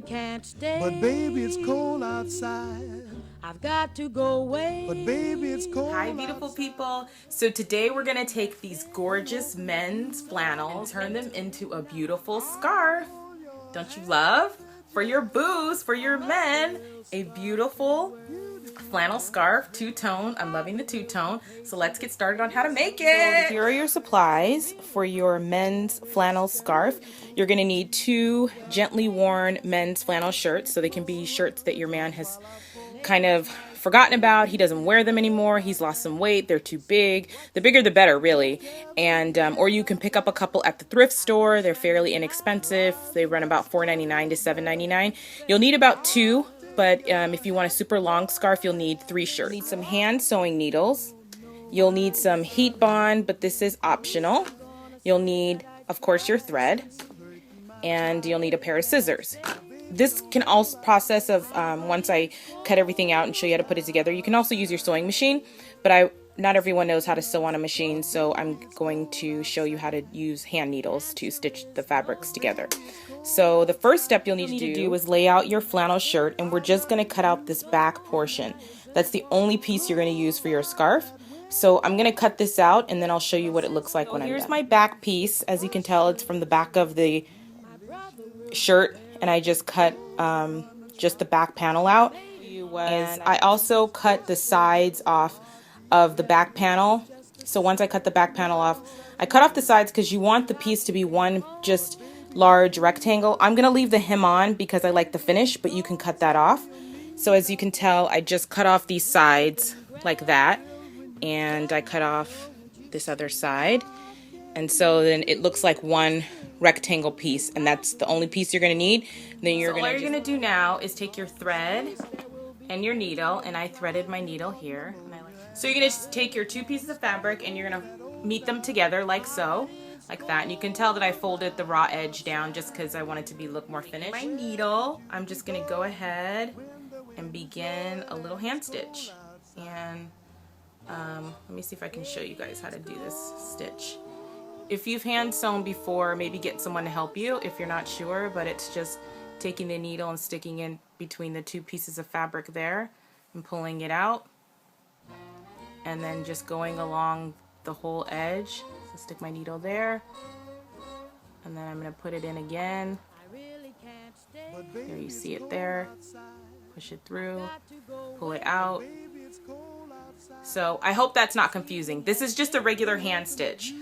can't stay. But baby, it's cold outside. I've got to go away. But baby, it's cold. Hi, beautiful people. So today we're gonna take these gorgeous men's flannels, turn them into a beautiful scarf. Don't you love? For your boos, for your men, a beautiful flannel scarf, two-tone. I'm loving the two-tone. So let's get started on how to make it. So here are your supplies for your men's flannel scarf. You're gonna need 2 gently worn men's flannel shirts. So they can be shirts that your man has kind of forgotten about. He doesn't wear them anymore. He's lost some weight. They're too big. The bigger the better, really. And or you can pick up a couple at the thrift store. They're fairly inexpensive. They run about $4.99 to $7.99. You'll need about 2, but if you want a super long scarf, you'll need 3 shirts. You'll need some hand sewing needles. You'll need some heat bond, but this is optional. You'll need, of course, your thread, and you'll need a pair of scissors. This can also process of once I cut everything out and show you how to put it together. You can also use your sewing machine, but not everyone knows how to sew on a machine, so I'm going to show you how to use hand needles to stitch the fabrics together. So the first step you'll need to do is lay out your flannel shirt, and we're just going to cut out this back portion. That's the only piece you're going to use for your scarf. So I'm going to cut this out, and then I'll show you what it looks like when I'm done. Here's my back piece. As you can tell, it's from the back of the shirt, and I just cut just the back panel out. And I also cut the sides off of the back panel. So once I cut the back panel off, I cut off the sides because you want the piece to be one just large rectangle. I'm gonna leave the hem on because I like the finish, but you can cut that off. So as you can tell, I just cut off these sides like that, and I cut off this other side. And so then it looks like one rectangle piece, and that's the only piece you're gonna need. And then all you're gonna do now is take your thread and your needle, and I threaded my needle here. So you're gonna just take your 2 pieces of fabric and you're gonna meet them together like so, like that. And you can tell that I folded the raw edge down just because I want it to look more finished. My needle, I'm just gonna go ahead and begin a little hand stitch. And let me see if I can show you guys how to do this stitch. If you've hand sewn before, maybe get someone to help you if you're not sure, but it's just taking the needle and sticking in between the 2 pieces of fabric there and pulling it out, and then just going along the whole edge. So stick my needle there, and then I'm going to put it in again. There, you see it there. Push it through, pull it out. So I hope that's not confusing. This is just a regular hand stitch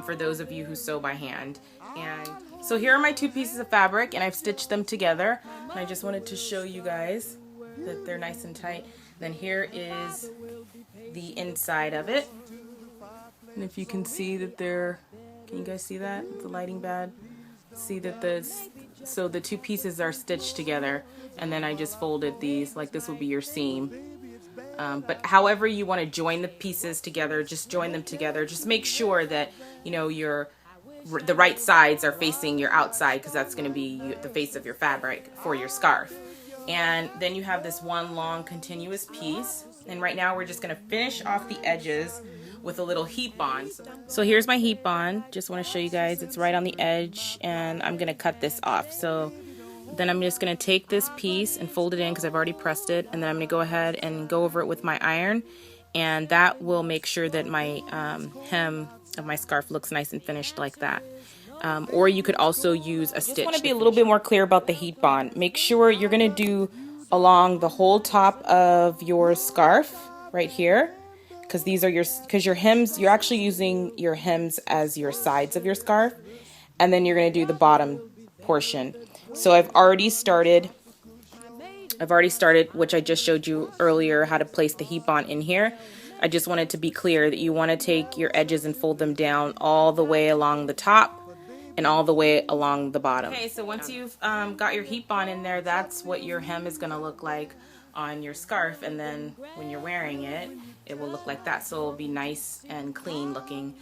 for those of you who sew by hand. And so here are my 2 pieces of fabric, and I've stitched them together. And I just wanted to show you guys that they're nice and tight. Then here is the inside of it. And if you can see that can you guys see that? The lighting bad? See that so the 2 pieces are stitched together, and then I just folded these, like this will be your seam. But however you want to join the pieces together, just join them together. Just make sure that, you know, the right sides are facing your outside, because that's going to be the face of your fabric for your scarf. And then you have this one long continuous piece. And right now we're just going to finish off the edges with a little heat bond. So here's my heat bond. Just want to show you guys, it's right on the edge, and I'm going to cut this off. So then I'm just going to take this piece and fold it in because I've already pressed it, and then I'm going to go ahead and go over it with my iron, and that will make sure that my hem of my scarf looks nice and finished like that. Or you could also use a stitch. I just want to be a little bit more clear about the heat bond. Make sure you're going to do along the whole top of your scarf right here, because these are your hems. You're actually using your hems as your sides of your scarf, and then you're going to do the bottom portion. So I've already started, which I just showed you earlier, how to place the heat bond in here. I just wanted to be clear that you want to take your edges and fold them down all the way along the top and all the way along the bottom. Okay, so once you've got your heat bond in there, that's what your hem is going to look like on your scarf, and then when you're wearing it, it will look like that. So it'll be nice and clean looking.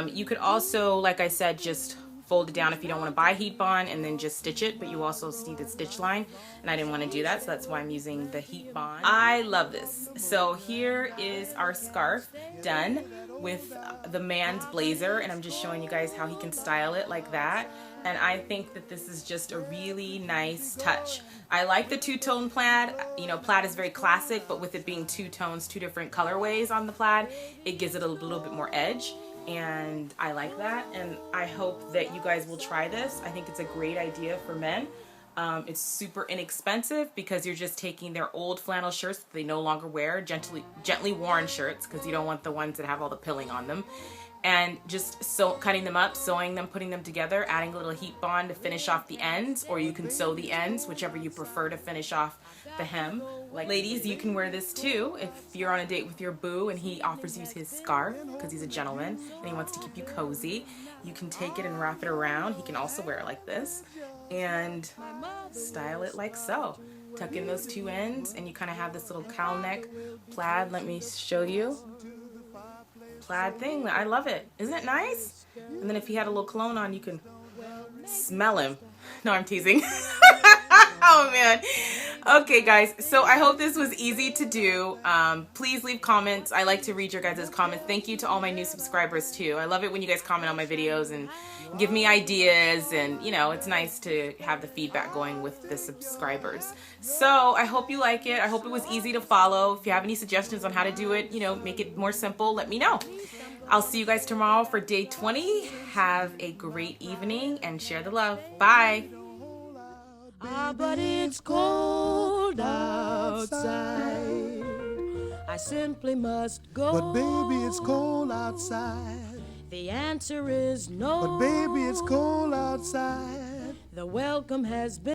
You could also, like I said, just fold it down if you don't want to buy heat bond, and then just stitch it, but you also see the stitch line, and I didn't want to do that, so that's why I'm using the heat bond. I love this. So here is our scarf done. with the man's blazer, and I'm just showing you guys how he can style it like that. And I think that this is just a really nice touch. I like the two-tone plaid. You know, plaid is very classic, but with it being two tones, two different colorways on the plaid, it gives it a little bit more edge. And I like that, and I hope that you guys will try this. I think it's a great idea for men. It's super inexpensive because you're just taking their old flannel shirts that they no longer wear, gently worn shirts, because you don't want the ones that have all the pilling on them, and just cutting them up, sewing them, putting them together, adding a little heat bond to finish off the ends, or you can sew the ends, whichever you prefer, to finish off the hem. Like, ladies, you can wear this too if you're on a date with your boo and he offers you his scarf because he's a gentleman and he wants to keep you cozy. You can take it and wrap it around. He can also wear it like this and style it like so. Tuck in those two ends and you kind of have this little cowl neck plaid. Let me show you. Plaid thing. I love it. Isn't it nice? And then if he had a little cologne on, you can smell him. No, I'm teasing. Oh man. Okay guys, so I hope this was easy to do. Please leave comments. I like to read your guys' comments. Thank you to all my new subscribers too. I love it when you guys comment on my videos and give me ideas, and you know, it's nice to have the feedback going with the subscribers. So I hope you like it. I hope it was easy to follow. If you have any suggestions on how to do it, you know, make it more simple, let me know. I'll see you guys tomorrow for day 20. Have a great evening and share the love. Bye. Ah, but it's cold outside. I simply must go. But baby, it's cold outside. The answer is no. But baby, it's cold outside. The welcome has been